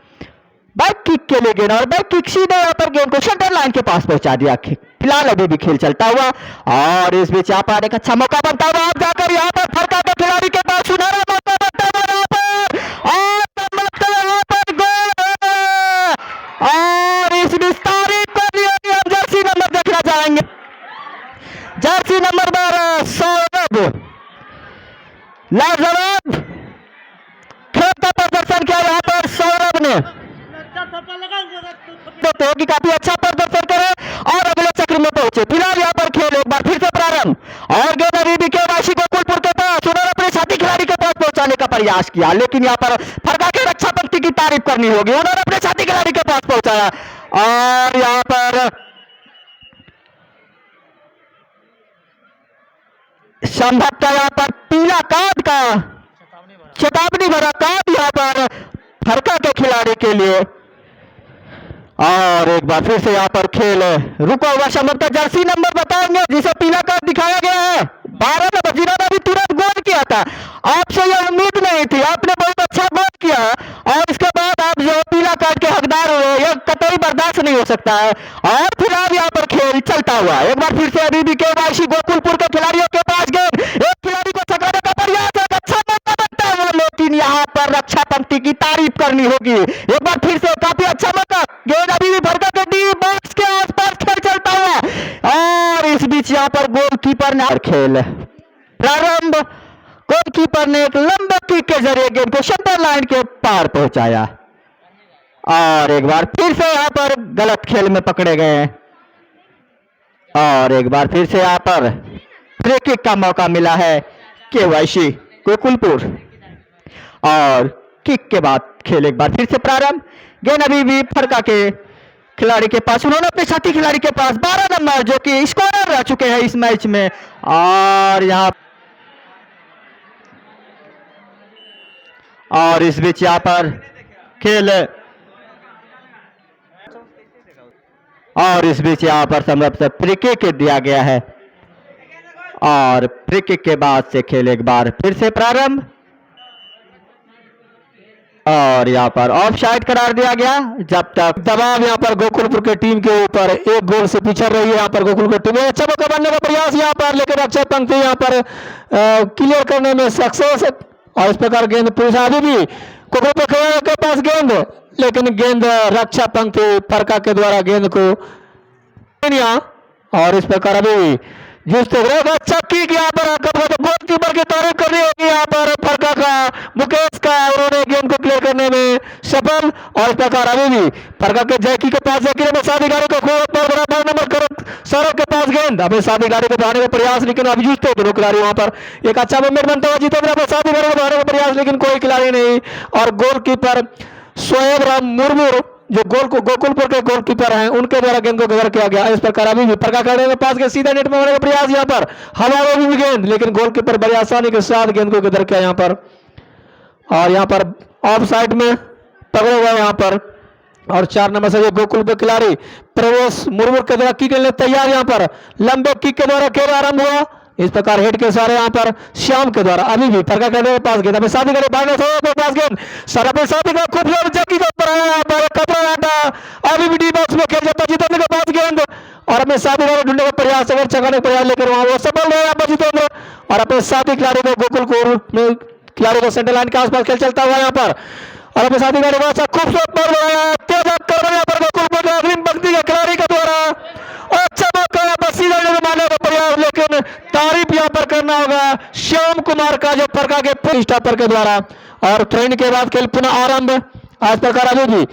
C: बैक किक के लिए गेंद और बैक किक सीधे यहाँ पर गेंद को सेंटर लाइन के पास पहुंचा दिया। फिलहाल अभी भी खेल चलता हुआ और इस बीच यहाँ पर एक अच्छा मौका बनता हुआ आप जाकर यहाँ पर फरका के खिलाड़ी के पास सुनहरा मौका बनता हुआ यहाँ पर और यहाँ पर गोल और इस विस्तारित कर दिया कि हम जर्सी नंबर देखना चाहेंगे, जर्सी नंबर 12 सौरभ लाजवाब खेल का प्रदर्शन किया यहाँ पर सौरभ ने, तो कि काफी अच्छा प्रदर्शन करे और अगले चक्र में पहुंचे। फिलहाल यहाँ पर खेल एक बार फिर से प्रारंभ और गेंद अभी भी केवाईसी गोकुलपुर के पास, उन्होंने अपने साथी खिलाड़ी के पास पहुंचाने का प्रयास किया, लेकिन यहाँ पर फरका के रक्षा पंक्ति की तारीफ करनी होगी, उन्होंने अपने साथी खिलाड़ी के पास पहुंचाया और यहाँ पर संभवतः यहाँ पर पीला कार्ड का चेतावनी भरा कार्ड यहाँ पर फरका के खिलाड़ी के लिए और एक बार फिर से यहाँ पर खेल रुका हुआ, संभवतः जर्सी नंबर बताएंगे जिसे पीला कार्ड दिखाया गया है 12 नंबर, जिन्होंने अभी तुरंत गोल किया था, आपसे यह उम्मीद नहीं थी, आपने बहुत अच्छा गोल किया और इसके बाद आप जो पीला कार्ड के हकदार हुए, यह कतई बर्दाश्त नहीं हो सकता है और फिलहाल यहाँ पर खेल चलता हुआ एक बार फिर से अभी भी केवाईसी गोकुलपुर के खिलाड़ियों के पास गेंद, एक खिलाड़ी को छकाने का प्रयास, एक अच्छा मौका बनता है लेकिन यहाँ पर रक्षा पंक्ति की तारीफ करनी होगी, एक बार फिर से काफी अच्छा मौका, गेंद अभी भी फरका के डी बॉक्स के आसपास खेल चलता हुआ और इस बीच यहाँ पर गोलकीपर ने खेल प्रारंभ, गोलकीपर ने एक लंबे किक के जरिए गेंद को सेंटर लाइन के पार पहुंचाया और एक बार फिर से यहाँ पर गलत खेल में पकड़े गए हैं और एक बार फिर से यहाँ पर फ्री किक का मौका मिला है केवाईसी गोकुलपुर और किक के बाद खेल एक बार फिर से प्रारंभ, गेंद अभी भी फरका के खिलाड़ी के पास, उन्होंने अपने साथी खिलाड़ी के पास 12 नंबर जो कि स्कोरर रह चुके हैं इस मैच में और यहाँ और इस बीच यहाँ पर खेल और इस बीच यहाँ पर संभव फ्री किक दिया गया है और फ्री किक के बाद से खेल एक बार फिर से प्रारंभ और यहाँ पर ऑफ साइड करार दिया गया। जब तक
B: दबाव यहाँ पर गोकुलपुर की टीम के ऊपर एक गोल से पिछड़ रही है यहाँ पर गोकुलपुर टीम। अच्छा मौका बनने का प्रयास यहाँ पर, लेकिन अक्षय पंक्ति यहाँ पर क्लियर करने में सक्सेस। और इस प्रकार गेंद पुलिस अभी भी गोकुलपुर के पास गेंद, लेकिन गेंद रक्षा पंक्ति फरका के द्वारा गेंद को, और इस प्रकार अभी जूझते हुए अच्छा किक यहाँ पर गोलकीपर की तारीफ करनी होगी यहाँ पर फरका का, मुकेश का, उन्होंने गेंद को क्लियर करने में सफल। और इस प्रकार अभी भी फरका के जैकी के पास, जैकी ने साथी गाड़ी को बराबर नंबर सौरभ के पास गेंद, अभी साथी गाड़ी को बढ़ाने का प्रयास, लेकिन अभी जूझते दोनों खिलाड़ी वहां पर एक अच्छा मूवमेंट बनता हुआ जितेंद्र साथी गाड़ी को बढ़ाने का प्रयास, लेकिन कोई खिलाड़ी नहीं। और गोलकीपर शोएब राम मुर्मू जो गोकुलपुर के गोलकीपर हैं, उनके द्वारा गेंद को कवर किया गया। इस प्रकार अभी भी फरका करने के पास के सीधा नेट में होने का प्रयास यहाँ पर, हवा में भी गेंद, लेकिन गोलकीपर बड़ी आसानी के साथ गेंद को कवर किया यहाँ पर। और यहाँ पर ऑफ साइड में पकड़े हुए यहाँ पर, और 4 नंबर से जो गोकुलपुर खिलाड़ी प्रवेश मुर्मू के द्वारा किक लेने तैयार, यहाँ पर लंबे किक के द्वारा खेल आरंभ हुआ। इस प्रकार हेड के सारे यहाँ पर श्याम के द्वारा अभी भी फरका करने के पास गेंद, साथी के पास गेंद, सारा साथी का खूब जैकी का ऊपर आया यहाँ पर कपड़ा आटा, अभी भी डी बॉक्स में खेल जाता जितेंद्र के पास गेंद, और अपने साथी को ढूंढने का प्रयास, अगर चकाने का प्रयास, लेकिन वहां वो सफल रहे यहाँ पर जितेंद्र। और अपने साथी खिलाड़ी को गोकुलपुर में खिलाड़ी को सेंटर लाइन के आसपास खेल चलता हुआ यहाँ पर, और अपने साथी खिलाड़ी को खूबसूरत बॉल बनाया, तेज आक्रमण यहाँ पर गोकुलपुर के अग्रिम पंक्ति के खिलाड़ी के द्वारा, अच्छा मौका यहाँ पर सीधा मारने का प्रयास, लेकिन तारीफ यहाँ पर करना होगा श्याम कुमार का जो फरका के स्टॉपर के द्वारा। और ट्रेन के बाद खेल पुनः आरंभ आज प्रकार अभी भी,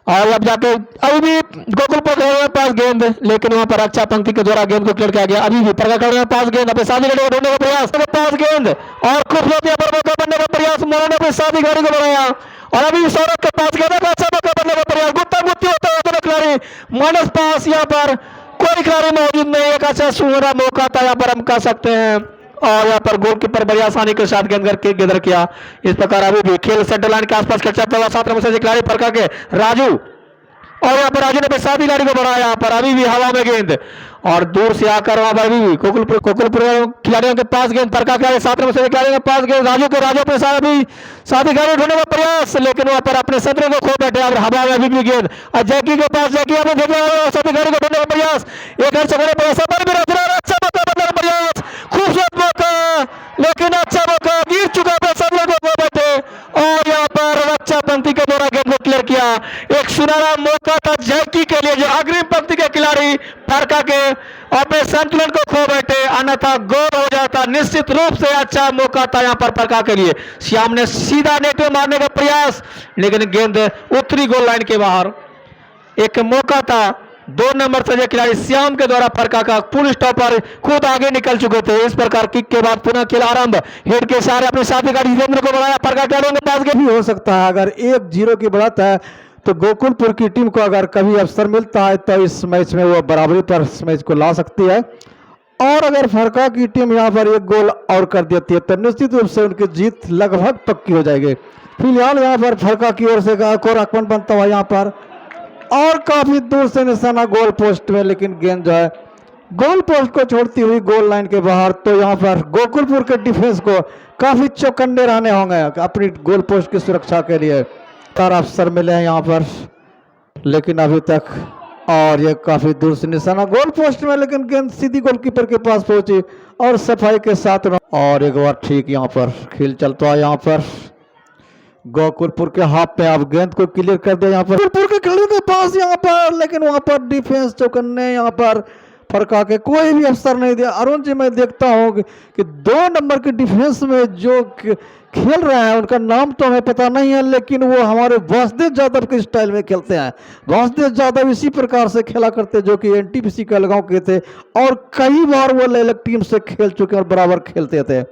B: और अब जाके अभी भी गोकुलपुर के पास गेंद, लेकिन वहां पर रक्षा पंक्ति के द्वारा गेंद को क्लियर किया गया। अभी भी फरका करने के पास गेंद, अपने साथी गाड़ी को ढूंढने का प्रयास, पास गेंद और खूबसूरत यहाँ पर मौका बनने का प्रयास, मोहन ने अपनी साथी गाड़ी को बढ़ाया, और अभी सौरभ के पास गेंद, अच्छा मौका बनने का प्रयास, गुत्ता गुत्ती होता है दोनों खिलाड़ी, माइनस पास यहाँ पर कोई खिलाड़ी मौजूद नहीं, एक अच्छा सुनहरा मौका था यहाँ पर हम कह सकते हैं। और यहाँ पर गोलकीपर बड़ी आसानी के साथ गेंद करके गेंदर किया। इस प्रकार अभी भी खेल सेंटर लाइन के आसपास खेल चलता हुआ 7 नंबर से खिलाड़ी फरका के राजू, और यहाँ पर राजू ने अपनी साथी गाड़ी को बढ़ाया, यहाँ पर अभी भी हवा में गेंद, और दूर से आकर वहां पर अभी भी गोकुलपुर खिलाड़ियों के पास गेंद, फरका खिलाड़ी 7 नंबर से खिलाड़ियों के पास गेंद, राजू अपने साथ अभी साथी गाड़ी ढूंढने का प्रयास, लेकिन वहां पर अपने सत्र को खो बैठे, और हवा में अभी भी गेंद, और जैकी के पास जैकी साथी गाड़ी को ढूंढने का प्रयास, एक अच्छा मौका बनने का प्रयास, खूबसूरत मौका, लेकिन अच्छा मौका गिर चुका था, सत्र को खो बैठे, और यहाँ पर रक्षा पंक्ति के द्वारा गेंद को क्लियर किया। एक सुनहरा मौका था जैकी के लिए, जो अग्रिम पंक्ति के खिलाड़ी फरका के अपने संतुलन को खो बैठे, अन्यथा गोल हो जाता निश्चित रूप से। अच्छा मौका था यहाँ पर फरका के लिए, श्याम ने सीधा नेट में मारने का प्रयास, लेकिन गेंद उत्तरी गोल लाइन के बाहर। एक मौका था 2 नंबर से खिलाड़ी श्याम के द्वारा फरका का पुल स्टॉपर खुद आगे निकल चुके थे। इस प्रकार किक के बाद पुनः खेल आरंभ, हेड के सारे अपने साथी गाड़ी जितेंद्र को बढ़ाया, फरका खिलाड़ियों के पास
A: भी हो सकता है। अगर 1-0 की बढ़त है तो गोकुलपुर की टीम को अगर कभी अवसर मिलता है तो इस मैच में वो बराबरी पर इस मैच को ला सकती है, और अगर फरका की टीम यहाँ पर 1 गोल और कर देती है तो निश्चित रूप से उनकी जीत लगभग पक्की हो जाएगी। फिलहाल यहाँ पर फरका की ओर से आक्रमण बनता हुआ यहाँ पर, और काफी दूर से निशाना गोल पोस्ट में, लेकिन गेंद जो है गोल पोस्ट को छोड़ती हुई गोल लाइन के बाहर। तो यहाँ पर गोकुलपुर के डिफेंस को काफी चौकन्ने रहने होंगे अपनी गोल पोस्ट की सुरक्षा के लिए। अवसर मिले हैं यहाँ पर, लेकिन अभी तक, और ये काफी दूर से निशाना गोल पोस्ट में, लेकिन गेंद सीधी गोलकीपर के पास पहुंची और सफाई के साथ, और एक बार ठीक यहाँ पर खेल चलता है। यहाँ पर गोकुलपुर के हाथ पे आप गेंद को क्लियर कर दिया यहाँ पर गोकुलपुर के खिलाड़ी के पास यहाँ पर, लेकिन वहां पर डिफेंस चौकन्ने यहाँ पर फरका के कोई भी अवसर नहीं दिया। अरुण जी, मैं देखता हूँ कि 2 नंबर के डिफेंस में जो खेल रहे हैं उनका नाम तो हमें पता नहीं है, लेकिन वो हमारे वासुदेव यादव के स्टाइल में खेलते हैं। वासुदेव यादव इसी प्रकार से खेला करते जो कि NTPC कलगांव के थे, और कई बार वो अलग टीम से खेल चुके और बराबर खेलते थे।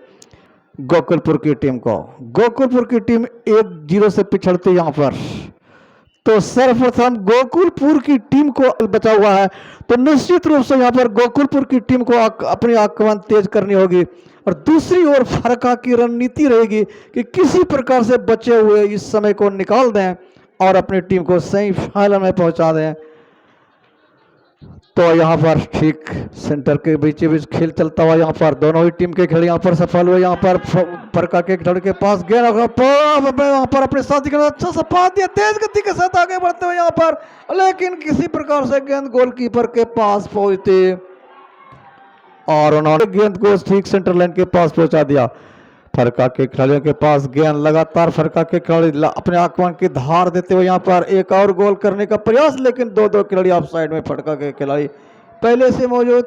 A: गोकुलपुर की टीम को गोकुलपुर की टीम 1-0 से पिछड़ती यहाँ पर, तो सर्वप्रथम गोकुलपुर की टीम को बचा हुआ है, तो निश्चित रूप से यहाँ पर गोकुलपुर की टीम को अपनी आक्रमण तेज करनी होगी, और दूसरी ओर फरका की रणनीति रहेगी कि किसी प्रकार से बचे हुए इस समय को निकाल दें और अपनी टीम को सेमीफाइनल में पहुंचा दें। तो यहाँ पर ठीक सेंटर के बीच बीच खेल चलता हुआ यहाँ पर दोनों ही टीम के खिलाड़ी यहाँ पर सफल हुए। यहाँ पर फरका के खिलाड़ी के पास गेंद यहाँ पर अपने साथी के अच्छा सा पास दिया, तेज गति के साथ आगे बढ़ते हुए यहाँ पर, लेकिन किसी प्रकार से गेंद गोलकीपर के पास पहुंचती और उन्होंने गेंद को ठीक सेंटर लाइन के पास पहुंचा दिया। फरका के खिलाड़ियों के पास गेंद लगातार फरका के खिलाड़ी अपने आक्रमण की धार देते हुए यहाँ पर एक और गोल करने का प्रयास, लेकिन दो खिलाड़ी ऑफ साइड में। फरका के खिलाड़ी पहले से मौजूद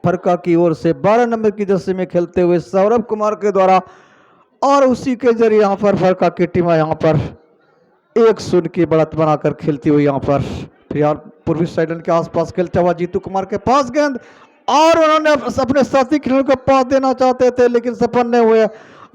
A: फरका की ओर से 12 नंबर की जर्सी में खेलते हुए सौरभ कुमार के द्वारा, और उसी के जरिए यहाँ पर फरका की टीम यहाँ पर 1-0 की बढ़त बनाकर खेलती हुई यहाँ पर फिर पूर्वी साइड के आसपास खेलता हुआ जीतू कुमार के पास गेंद, और उन्होंने अपने साथी खिलाड़ियों को पास देना चाहते थे लेकिन सफल नहीं हुए।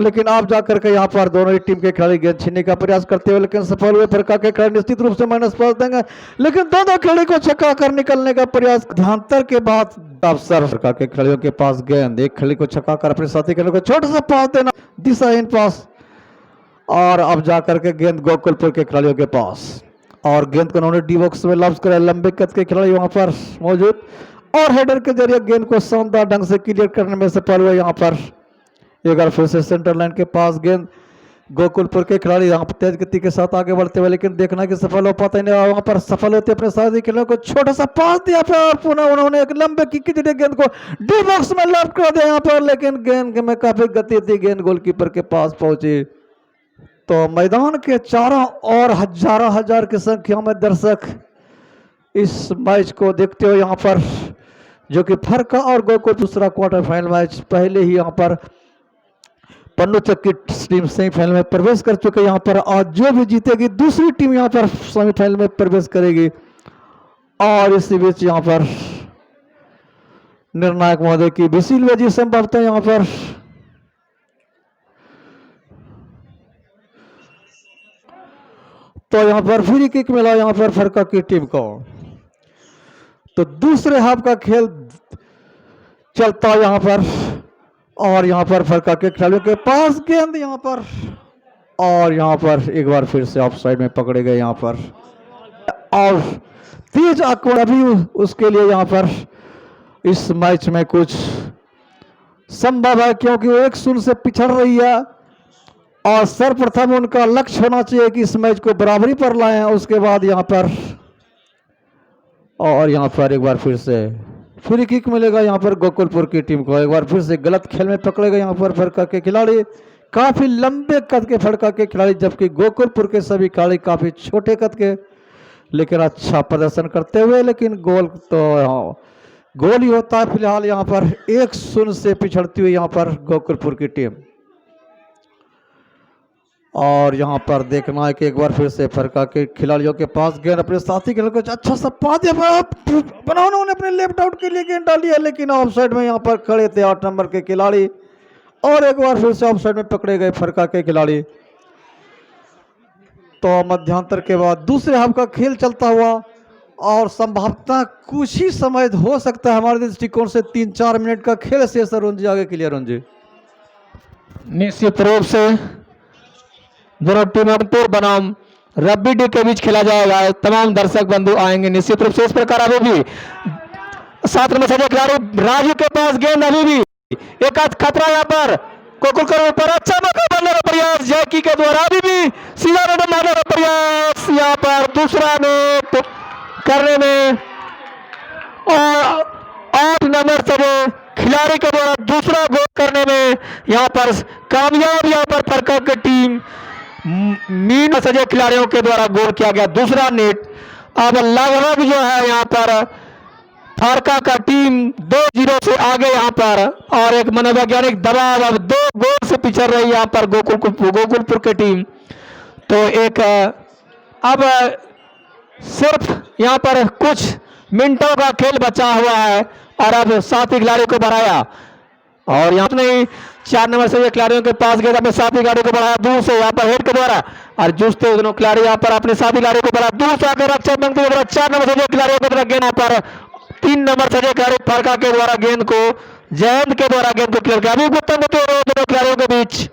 A: लेकिन आप जाकर के यहाँ पर दोनों ही टीम के खिलाड़ी गेंद छीनने का प्रयास करते हुए लेकिन सफल हुए। फरका के खिलाड़ी निश्चित रूप से -5 देंगे, लेकिन दोनों खिलाड़ी को छक्का कर निकलने का प्रयास ध्यांतर के बाद अवसर। फरका के खिलाड़ियों के पास गेंद, एक खिलाड़ी को छक्का कर अपने साथी खिलाड़ी को छोटा सा पास देना, दिशाहीन पास, और अब जाकर के गेंद गोकुलपुर के खिलाड़ियों के पास, और गेंद को उन्होंने डी बॉक्स में लॉन्च कराया। लंबे कद के खिलाड़ी वहां पर मौजूद और हेडर के जरिए गेंद को शानदार ढंग से क्लियर करने में सफल हुए। यहाँ पर एक बार फिर से सेंटर लाइन के पास गेंद गोकुलपुर के खिलाड़ी यहाँ पर तेज गति के साथ आगे बढ़ते हुए, लेकिन देखना कि सफल हो पाते नहीं। वहां पर सफल होते अपने साथी खिलाड़ियों को छोटा सा पास दिया और पुनः उन्होंने एक लंबे किक के जरिए गेंद को डी बॉक्स में लॉन्च कर दिया यहाँ पर, लेकिन गेंद में काफी गति थी, गेंद गोलकीपर के पास पहुंची। तो मैदान के चारों ओर हजार की संख्या में दर्शक इस मैच को देखते हुए यहाँ पर, जो कि फरका और गोकुल दूसरा क्वार्टर फाइनल मैच पहले ही यहाँ पर पन्नूचक की टीम सेमीफाइनल में प्रवेश कर चुके। यहाँ पर आज जो भी जीतेगी दूसरी टीम यहाँ पर सेमीफाइनल में प्रवेश करेगी, और इसी बीच यहाँ पर निर्णायक महोदय की विशील बाजी संभवतः यहाँ पर तो यहाँ पर फ्री किक मिला यहाँ पर फरका की टीम को। तो दूसरे हाफ का खेल चलता है यहाँ पर, और यहाँ पर फरका के खिलाड़ियों के पास गेंद यहाँ पर, और यहाँ पर एक बार फिर से ऑफ साइड में पकड़े गए यहाँ पर, और तेज आक्रमण अभी उसके लिए यहाँ पर इस मैच में कुछ संभव है, क्योंकि वो 1-0 से पिछड़ रही है, और सर्वप्रथम उनका लक्ष्य होना चाहिए कि इस मैच को बराबरी पर लाएं। उसके बाद यहाँ पर, और यहाँ पर एक बार फिर से फ्री किक मिलेगा यहाँ पर गोकुलपुर की टीम को। एक बार फिर से गलत खेल में पकड़े गए यहाँ पर फरका के खिलाड़ी, काफी लंबे कद के फरका के खिलाड़ी, जबकि गोकुलपुर के सभी खिलाड़ी काफी छोटे कद के, लेकिन अच्छा प्रदर्शन करते हुए, लेकिन गोल तो गोल ही होता है। फिलहाल यहाँ पर 1-0 से पिछड़ती हुई यहाँ पर गोकुलपुर की टीम, और यहाँ पर देखना है कि एक बार फिर से फरका के खिलाड़ियों के पास गेंद अपने साथी खिलाड़ी को अच्छा सा पास दिया, उन्होंने अपने लेफ्ट आउट के लिए गेंद डाली है, लेकिन ऑफ साइड में यहाँ पर खड़े थे 8 नंबर के खिलाड़ी, और एक बार फिर से ऑफ साइड में पकड़े गए फरका के खिलाड़ी। तो मध्यांतर के बाद दूसरे हाफ का खेल चलता हुआ, और संभवतः कुछ ही समय हो सकता है हमारे दृष्टिकोण से 3-4 मिनट का खेल शेष है। अरुण जी आगे क्लियर। अरुण जी,
B: निश्चित रूप से दोनों टीमों को बनाम रब्बी डी के बीच खेला जाएगा। तमाम दर्शक बंधु आएंगे निश्चित रूप से। इस प्रकार अभी भी 7 नंबर से खिलाड़ी राजू के पास गेंद, अभी भी एक आध खतरा यहाँ पर गोकुलपुर पर, अच्छा मौका बनने का प्रयास जैकी के द्वारा, अभी भी सीधा नेट मारने का प्रयास यहाँ पर, दूसरा नेट करने में, और 8 नंबर से खिलाड़ी के द्वारा दूसरा गोल करने में यहाँ पर कामयाब, यहाँ पर फरका की टीम मीन सजे खिलाड़ियों के द्वारा गोल किया गया दूसरा नेट। अब लगभग जो है यहाँ पर फरका का टीम 2-0 से आगे यहाँ पर, और एक मनोवैज्ञानिक दबाव अब 2 गोल से पिछड़ रही है यहाँ पर गोकुलपुर की टीम। तो एक अब सिर्फ यहाँ पर कुछ मिनटों का खेल बचा हुआ है, और अब साथी खिलाड़ियों को बढ़ाया, और यहाँ नहीं 4 नंबर से खिलाड़ियों के पास गए, अपने साथी खिलाड़ी को बढ़ाया दूर से यहाँ पर हेड के द्वारा, और जूझते दोनों खिलाड़ी यहाँ पर अपने साथी खिलाड़ी को बढ़ा दूर से आकर रक्षा बंद के द्वारा 4 नंबर से खिलाड़ियों को गेंद यहाँ पर 3 नंबर से खिलाड़ी फरका के द्वारा गेंद को जयंत के द्वारा गेंद को क्लियर किया। अभी गुप्तम दोनों खिलाड़ियों के बीच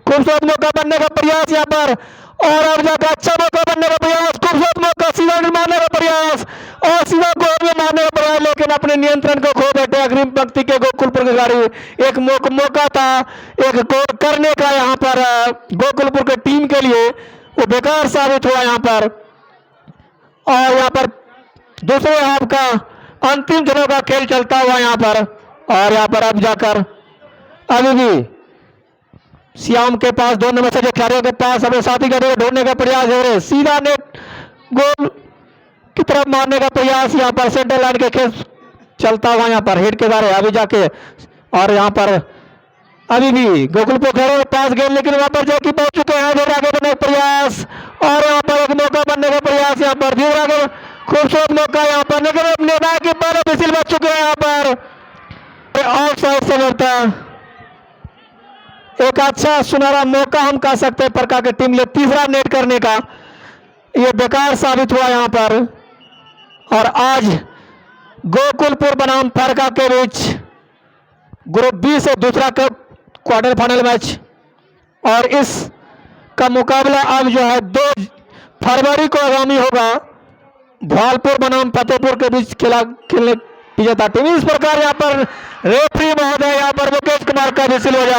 B: खूबसूरत मौका बनने का प्रयास यहाँ पर, और अब जाकर अच्छा मौका बनने का प्रयास, खूबसूरत मौका, सीधा मारने का प्रयास, और सीधा गोल भी मारने का प्रयास लेकिन अपने नियंत्रण को खो बैठे अग्रिम पंक्ति के गोकुलपुर के खिलाड़ी। एक मौका था एक गोल करने का यहाँ पर गोकुलपुर की टीम के लिए, वो बेकार साबित हुआ यहाँ पर। और यहाँ पर दूसरे हाफ का अंतिम दिनों का खेल चलता हुआ यहाँ पर, और यहाँ पर अब जाकर अभी भी श्याम के पास 2 नंबर से खिलाड़ियों के पास अपने साथी का ढूंढने का प्रयास हो रहे, सीधा नेट गोल की तरफ मारने का प्रयास यहाँ पर सेंटर लाइन के खेल चलता हुआ यहाँ पर हिट के द्वारा अभी जाके, और यहाँ पर अभी भी गोकुलपुर खड़े हुए पास गेंद, लेकिन वहां पर जैकी पहुंच चुके हैं। आगे बढ़ने का प्रयास और यहाँ पर एक मौका बनने का प्रयास, यहाँ पर धीरे आगे खूबसूरत मौका यहाँ पर, लेकिन अपने के पहले विसिल बच चुके हैं यहाँ पर ऑफ साइड से बढ़ता एक अच्छा सुनहरा मौका हम कह सकते हैं प्रका की टीम लिए तीसरा नेट करने का, ये बेकार साबित हुआ यहाँ पर। और आज गोकुलपुर बनाम फरका के बीच ग्रुप बी से दूसरा क्वार्टर फाइनल मैच, और इस का मुकाबला अब जो है 2 फरवरी को आगामी होगा भोलपुर बनाम फतेहपुर के बीच खेलने विजेता टीम। इस प्रकार यहाँ पर रेफरी महोदय यहाँ पर मुकेश कुमार का विसिल हो जाए।